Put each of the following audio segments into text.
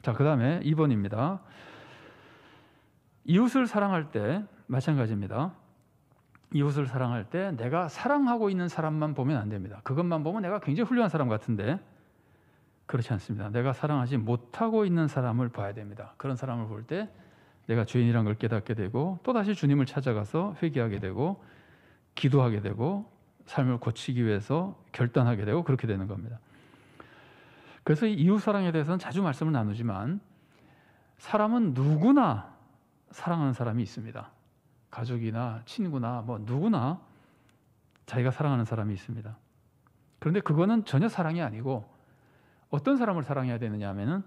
자, 그 다음에 2번입니다. 이웃을 사랑할 때 마찬가지입니다. 이웃을 사랑할 때 내가 사랑하고 있는 사람만 보면 안 됩니다. 그것만 보면 내가 굉장히 훌륭한 사람 같은데 그렇지 않습니다. 내가 사랑하지 못하고 있는 사람을 봐야 됩니다. 그런 사람을 볼 때 내가 죄인이란 걸 깨닫게 되고 또다시 주님을 찾아가서 회개하게 되고 기도하게 되고 삶을 고치기 위해서 결단하게 되고 그렇게 되는 겁니다. 그래서 이 이웃사랑에 대해서는 자주 말씀을 나누지만 사람은 누구나 사랑하는 사람이 있습니다. 가족이나 친구나 뭐 누구나 자기가 사랑하는 사람이 있습니다. 그런데 그거는 전혀 사랑이 아니고 어떤 사람을 사랑해야 되느냐 하면은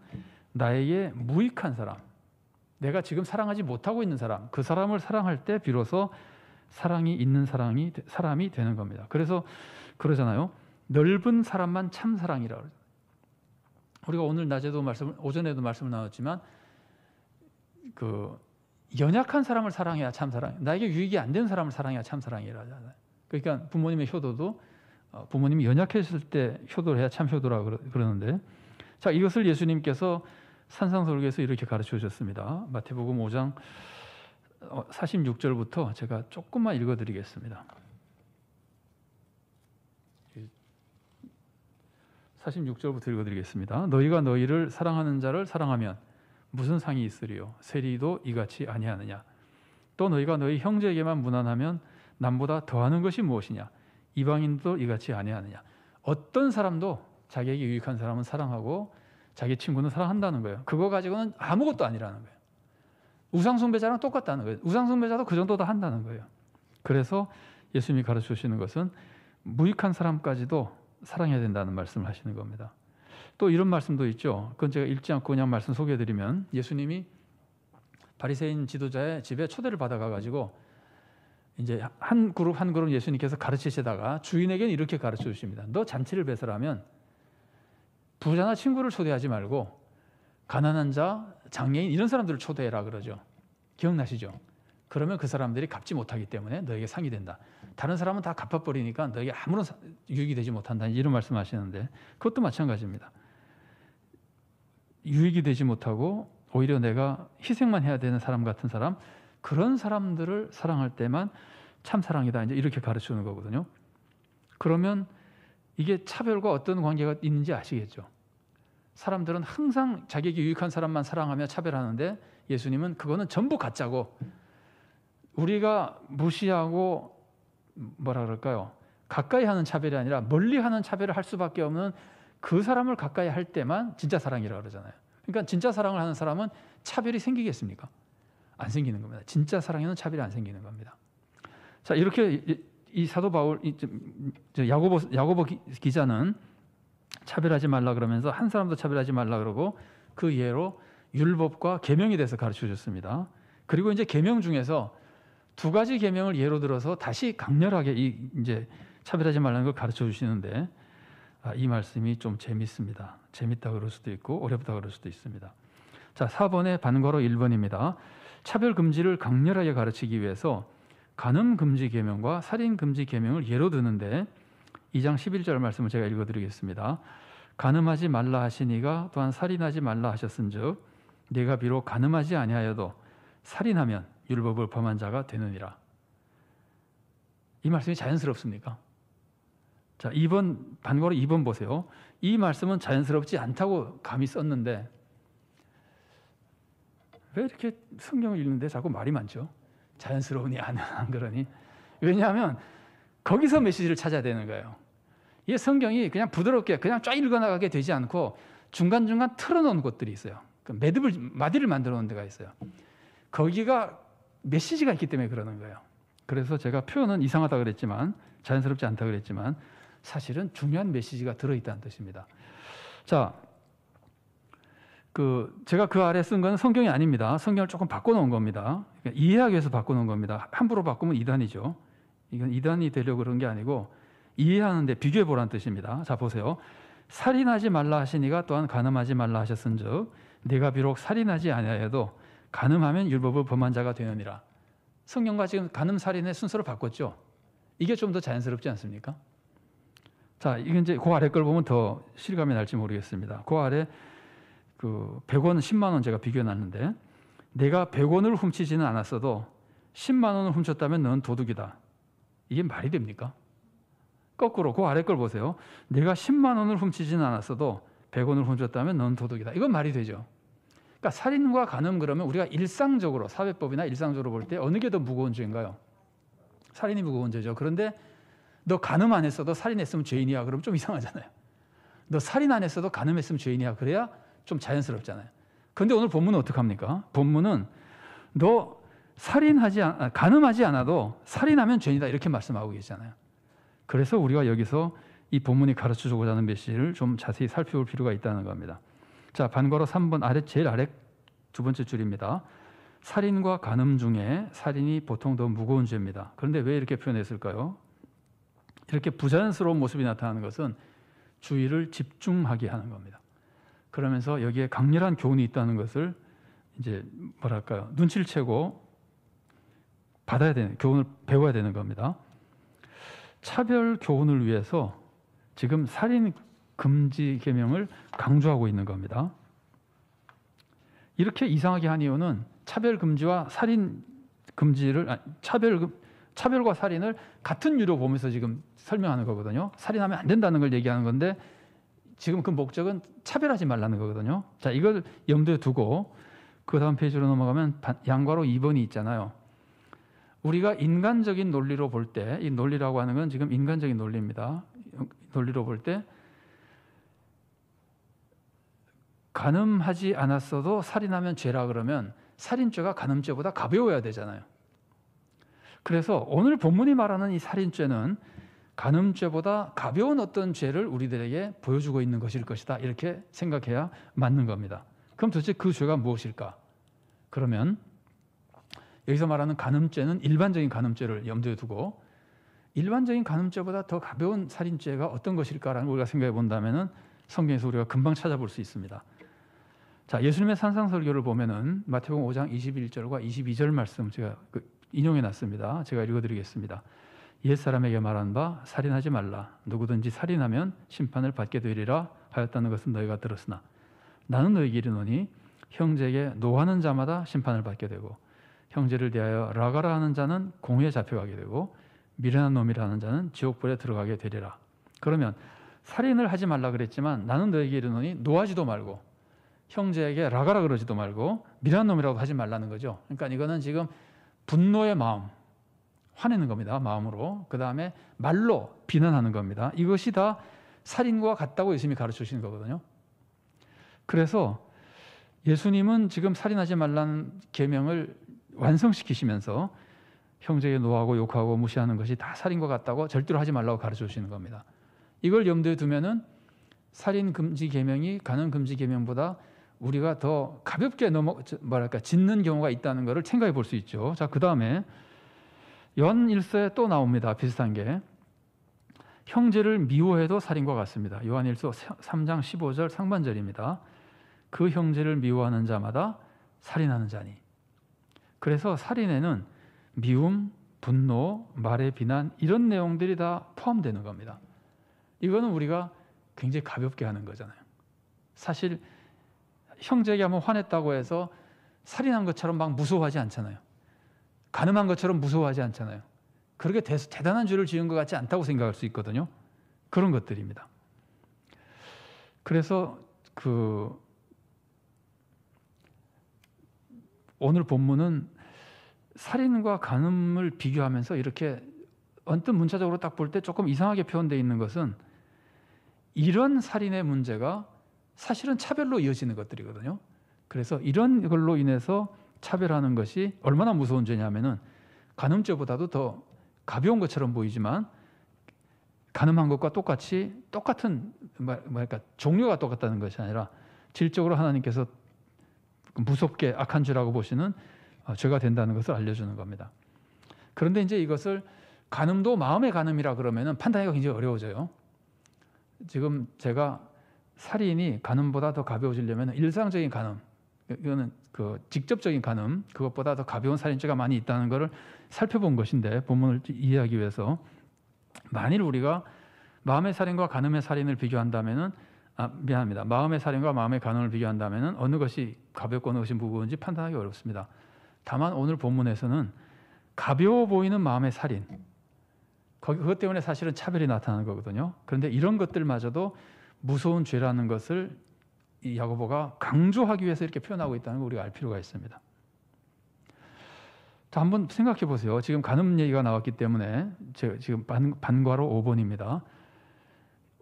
나에게 무익한 사람, 내가 지금 사랑하지 못하고 있는 사람, 그 사람을 사랑할 때 비로소 사랑이 있는 사람이 되는 겁니다. 그래서 그러잖아요. 넓은 사람만 참 사랑이라 그러죠. 우리가 오늘 낮에도 오전에도 말씀을 나눴지만 그 연약한 사람을 사랑해야 참 사랑, 나에게 유익이 안 되는 사람을 사랑해야 참 사랑이라 하잖아요. 그러니까 부모님의 효도도 부모님이 연약했을 때 효도를 해야 참 효도라고 그러는데, 자, 이것을 예수님께서 산상설교에서 이렇게 가르쳐 주셨습니다. 마태복음 5장 46절부터 제가 조금만 읽어드리겠습니다. 46절부터 읽어드리겠습니다. 너희가 너희를 사랑하는 자를 사랑하면 무슨 상이 있으리요? 세리도 이같이 아니하느냐? 또 너희가 너희 형제에게만 무난하면 남보다 더하는 것이 무엇이냐? 이방인도 이같이 아니하느냐? 어떤 사람도 자기에게 유익한 사람은 사랑하고 자기 친구는 사랑한다는 거예요. 그거 가지고는 아무것도 아니라는 거예요. 우상숭배자랑 똑같다는 거예요. 우상숭배자도 그 정도 다 한다는 거예요. 그래서 예수님이 가르쳐 주시는 것은 무익한 사람까지도 사랑해야 된다는 말씀을 하시는 겁니다. 또 이런 말씀도 있죠. 그건 제가 읽지 않고 그냥 말씀 소개해드리면, 예수님이 바리새인 지도자의 집에 초대를 받아가가지고 이제 한 그룹 예수님께서 가르치시다가 주인에게는 이렇게 가르쳐 주십니다. 너 잔치를 배설하면 부자나 친구를 초대하지 말고 가난한 자, 장애인 이런 사람들을 초대해라 그러죠. 기억나시죠? 그러면 그 사람들이 갚지 못하기 때문에 너에게 상이 된다. 다른 사람은 다 갚아버리니까 너에게 아무런 유익이 되지 못한다. 이런 말씀하시는데 그것도 마찬가지입니다. 유익이 되지 못하고 오히려 내가 희생만 해야 되는 사람 같은 사람, 그런 사람들을 사랑할 때만 참 사랑이다. 이제 이렇게 가르치는 거거든요. 그러면 이게 차별과 어떤 관계가 있는지 아시겠죠? 사람들은 항상 자기에게 유익한 사람만 사랑하며 차별하는데 예수님은 그거는 전부 가짜고, 우리가 무시하고 뭐라 그럴까요? 가까이 하는 차별이 아니라 멀리 하는 차별을 할 수밖에 없는 그 사람을 가까이 할 때만 진짜 사랑이라고 그러잖아요. 그러니까 진짜 사랑을 하는 사람은 차별이 생기겠습니까? 안 생기는 겁니다. 진짜 사랑에는 차별이 안 생기는 겁니다. 자, 이렇게 이 사도 바울, 야고보 기자는 차별하지 말라 그러면서 한 사람도 차별하지 말라 그러고 그 예로 율법과 계명에 대해서 가르쳐 줬습니다. 그리고 이제 계명 중에서 두 가지 계명을 예로 들어서 다시 강렬하게 이제 차별하지 말라는 걸 가르쳐 주시는데, 이 말씀이 좀 재밌습니다. 재밌다 그럴 수도 있고 어렵다 그럴 수도 있습니다. 자, 4번에 반괄호 1번입니다. 차별 금지를 강렬하게 가르치기 위해서 간음 금지 계명과 살인 금지 계명을 예로 드는데 2장 11절 말씀을 제가 읽어드리겠습니다. 간음하지 말라 하시니가 또한 살인하지 말라 하셨은즉 네가 비록 간음하지 아니하여도 살인하면 율법을 범한 자가 되느니라. 이 말씀이 자연스럽습니까? 자, 2번 반괄호 2번 보세요. 이 말씀은 자연스럽지 않다고 감히 썼는데 왜 이렇게 성경을 읽는데 자꾸 말이 많죠? 자연스러우니 안 그러니? 왜냐하면 거기서 메시지를 찾아야 되는 거예요. 이 성경이 그냥 부드럽게 그냥 쫙 읽어나가게 되지 않고 중간중간 틀어놓은 곳들이 있어요. 마디를 만들어 놓은 데가 있어요. 거기가 메시지가 있기 때문에 그러는 거예요. 그래서 제가 표현은 이상하다 그랬지만, 자연스럽지 않다 그랬지만 사실은 중요한 메시지가 들어있다는 뜻입니다. 자, 제가 그 아래 쓴 건 성경이 아닙니다. 성경을 조금 바꿔놓은 겁니다. 그러니까 이해하기 위해서 바꿔놓은 겁니다. 함부로 바꾸면 이단이죠. 이건 이단이 되려고 그런 게 아니고 이해하는데 비교해 보라는 뜻입니다. 자, 보세요. 살인하지 말라 하시니가 또한 간음하지 말라 하셨은즉 네가 비록 살인하지 아니하여도 간음하면 율법을 범한 자가 되느니라. 성경과 지금 간음 살인의 순서를 바꿨죠. 이게 좀 더 자연스럽지 않습니까? 자, 이게 이제 그 아래 걸 보면 더 실감이 날지 모르겠습니다. 그 아래 그 100원, 10만 원 제가 비교해 놨는데 내가 100원을 훔치지는 않았어도 10만 원을 훔쳤다면 너는 도둑이다. 이게 말이 됩니까? 거꾸로 그 아래 걸 보세요. 내가 10만 원을 훔치지는 않았어도 100원을 훔쳤다면 너는 도둑이다. 이건 말이 되죠. 그러니까 살인과 간음 그러면 우리가 일상적으로 사회법이나 일상적으로 볼 때 어느 게 더 무거운 죄인가요? 살인이 무거운 죄죠. 그런데 너 간음 안 했어도 살인했으면 죄인이야. 그러면 좀 이상하잖아요. 너 살인 안 했어도 간음했으면 죄인이야. 그래야 좀 자연스럽잖아요. 그런데 오늘 본문은 어떻게 합니까? 본문은 너 간음하지 않아도 살인하면 죄인이다 이렇게 말씀하고 계시잖아요. 그래서 우리가 여기서 이 본문이 가르쳐주고자 하는 메시지를 좀 자세히 살펴볼 필요가 있다는 겁니다. 자, 반괄호 3번 제일 아래 두 번째 줄입니다. 살인과 간음 중에 살인이 보통 더 무거운 죄입니다. 그런데 왜 이렇게 표현했을까요? 이렇게 부자연스러운 모습이 나타나는 것은 주의를 집중하게 하는 겁니다. 그러면서 여기에 강렬한 교훈이 있다는 것을 이제 뭐랄까요? 눈치를 채고 교훈을 배워야 되는 겁니다. 차별 교훈을 위해서 지금 살인 금지 계명을 강조하고 있는 겁니다. 이렇게 이상하게 한 이유는 차별 금지와 살인 금지를 차별과 살인을 같은 유로 보면서 지금 설명하는 거거든요. 살인하면 안 된다는 걸 얘기하는 건데 지금 그 목적은 차별하지 말라는 거거든요. 자, 이걸 염두에 두고 그 다음 페이지로 넘어가면 양괄호 2번이 있잖아요. 우리가 인간적인 논리로 볼 때, 이 논리라고 하는 건 지금 인간적인 논리입니다. 논리로 볼 때 간음하지 않았어도 살인하면 죄라 그러면 살인죄가 간음죄보다 가벼워야 되잖아요. 그래서 오늘 본문이 말하는 이 살인죄는 간음죄보다 가벼운 어떤 죄를 우리들에게 보여주고 있는 것일 것이다. 이렇게 생각해야 맞는 겁니다. 그럼 도대체 그 죄가 무엇일까? 그러면 여기서 말하는 간음죄는 일반적인 간음죄를 염두에 두고 일반적인 간음죄보다 더 가벼운 살인죄가 어떤 것일까라는 걸 우리가 생각해 본다면 성경에서 우리가 금방 찾아볼 수 있습니다. 자, 예수님의 산상설교를 보면은 마태복음 5장 21절과 22절 말씀 제가 인용해 놨습니다. 제가 읽어드리겠습니다. 옛사람에게 말한 바 살인하지 말라. 누구든지 살인하면 심판을 받게 되리라 하였다는 것은 너희가 들었으나 나는 너희에게 이르노니 형제에게 노하는 자마다 심판을 받게 되고 형제를 대하여 라가라 하는 자는 공회에 잡혀가게 되고 미련한 놈이라 하는 자는 지옥불에 들어가게 되리라. 그러면 살인을 하지 말라 그랬지만 나는 너희에게 이르노니 노하지도 말고 형제에게 라가라 그러지도 말고 미련한 놈이라고 하지 말라는 거죠. 그러니까 이거는 지금 분노의 마음, 화내는 겁니다. 마음으로. 그 다음에 말로 비난하는 겁니다. 이것이 다 살인과 같다고 예수님이 가르쳐 주시는 거거든요. 그래서 예수님은 지금 살인하지 말라는 계명을 완성시키시면서 형제에게 노하고 욕하고 무시하는 것이 다 살인과 같다고 절대로 하지 말라고 가르쳐 주시는 겁니다. 이걸 염두에 두면은 살인 금지 계명이 간음 금지 계명보다 우리가 더 가볍게 짓는 경우가 있다는 것을 생각해 볼 수 있죠. 자, 그 다음에 요한 1서에 또 나옵니다. 비슷한 게 형제를 미워해도 살인과 같습니다. 요한 1서 3장 15절 상반절입니다. 그 형제를 미워하는 자마다 살인하는 자니. 그래서 살인에는 미움, 분노, 말의 비난 이런 내용들이 다 포함되는 겁니다. 이거는 우리가 굉장히 가볍게 하는 거잖아요. 사실 형제에게 한번 화냈다고 해서 살인한 것처럼 막 무서워하지 않잖아요. 간음한 것처럼 무서워하지 않잖아요. 그렇게 대단한 죄를 지은 것 같지 않다고 생각할 수 있거든요. 그런 것들입니다. 그래서 오늘 본문은 살인과 간음을 비교하면서 이렇게 언뜻 문자적으로 딱 볼 때 조금 이상하게 표현되어 있는 것은 이런 살인의 문제가 사실은 차별로 이어지는 것들이거든요. 그래서 이런 걸로 인해서 차별하는 것이 얼마나 무서운 죄냐면은 간음죄보다도 더 가벼운 것처럼 보이지만 간음한 것과 똑같은 종류가 똑같다는 것이 아니라 질적으로 하나님께서 무섭게 악한 죄라고 보시는 죄가 된다는 것을 알려주는 겁니다. 그런데 이제 이것을 간음도 마음의 간음이라 그러면은 판단하기가 굉장히 어려워져요. 지금 제가 살인이 간음보다 더 가벼워지려면 일상적인 간음, 이거는 직접적인 간음, 그것보다 더 가벼운 살인죄가 많이 있다는 것을 살펴본 것인데 본문을 이해하기 위해서 만일 우리가 마음의 살인과 간음의 살인을 비교한다면은 미안합니다. 마음의 살인과 마음의 간음을 비교한다면 어느 것이 가볍고 어느 것이 무거운지 판단하기 어렵습니다. 다만 오늘 본문에서는 가벼워 보이는 마음의 살인, 그것 때문에 사실은 차별이 나타나는 거거든요. 그런데 이런 것들마저도 무서운 죄라는 것을 이 야고보가 강조하기 위해서 이렇게 표현하고 있다는 걸 우리가 알 필요가 있습니다. 자, 한번 생각해 보세요. 지금 간음 얘기가 나왔기 때문에 지금 반괄호 5번입니다.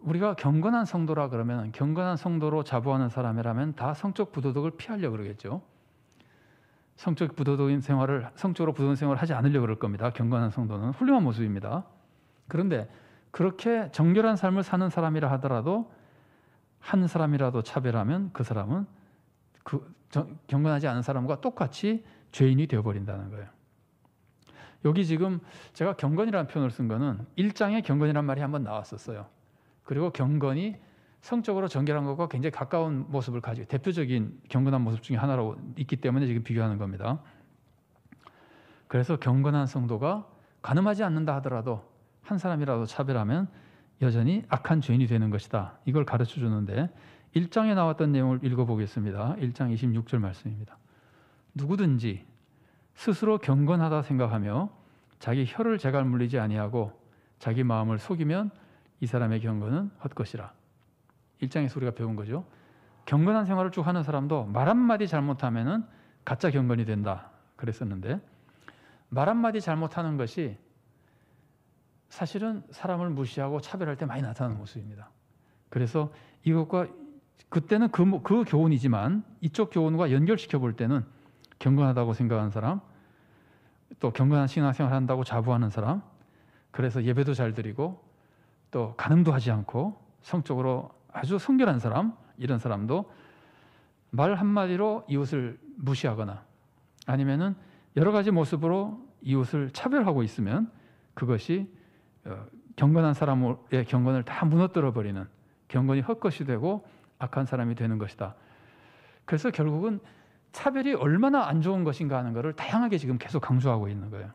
우리가 경건한 성도라 그러면 경건한 성도로 자부하는 사람이라면 다 성적 부도덕을 피하려고 그러겠죠. 성적으로 부도덕인 생활을 하지 않으려고 그럴 겁니다. 경건한 성도는 훌륭한 모습입니다. 그런데 그렇게 정결한 삶을 사는 사람이라 하더라도 한 사람이라도 차별하면 그 사람은 경건하지 않은 사람과 똑같이 죄인이 되어버린다는 거예요. 여기 지금 제가 경건이라는 표현을 쓴 거는 1장에 경건이란 말이 한번 나왔었어요. 그리고 경건이 성적으로 정결한 것과 굉장히 가까운 모습을 가지고 대표적인 경건한 모습 중에 하나로 있기 때문에 지금 비교하는 겁니다. 그래서 경건한 성도가 간음하지 않는다 하더라도 한 사람이라도 차별하면 여전히 악한 죄인이 되는 것이다. 이걸 가르쳐 주는데 1장에 나왔던 내용을 읽어보겠습니다. 1장 26절 말씀입니다. 누구든지 스스로 경건하다 생각하며 자기 혀를 제갈 물리지 아니하고 자기 마음을 속이면 이 사람의 경건은 헛것이라. 1장에서 우리가 배운 거죠. 경건한 생활을 쭉 하는 사람도 말 한마디 잘못하면은 가짜 경건이 된다 그랬었는데, 말 한마디 잘못하는 것이 사실은 사람을 무시하고 차별할 때 많이 나타나는 모습입니다. 그래서 이것과 그때는 그 교훈이지만 이쪽 교훈과 연결시켜 볼 때는 경건하다고 생각하는 사람, 또 경건한 신앙생활을 한다고 자부하는 사람, 그래서 예배도 잘 드리고 또 간음도 하지 않고 성적으로 아주 성결한 사람, 이런 사람도 말 한마디로 이웃을 무시하거나 아니면은 여러 가지 모습으로 이웃을 차별하고 있으면 그것이 경건한 사람의 경건을 다 무너뜨려 버리는, 경건이 헛것이 되고 악한 사람이 되는 것이다. 그래서 결국은 차별이 얼마나 안 좋은 것인가 하는 것을 다양하게 지금 계속 강조하고 있는 거예요.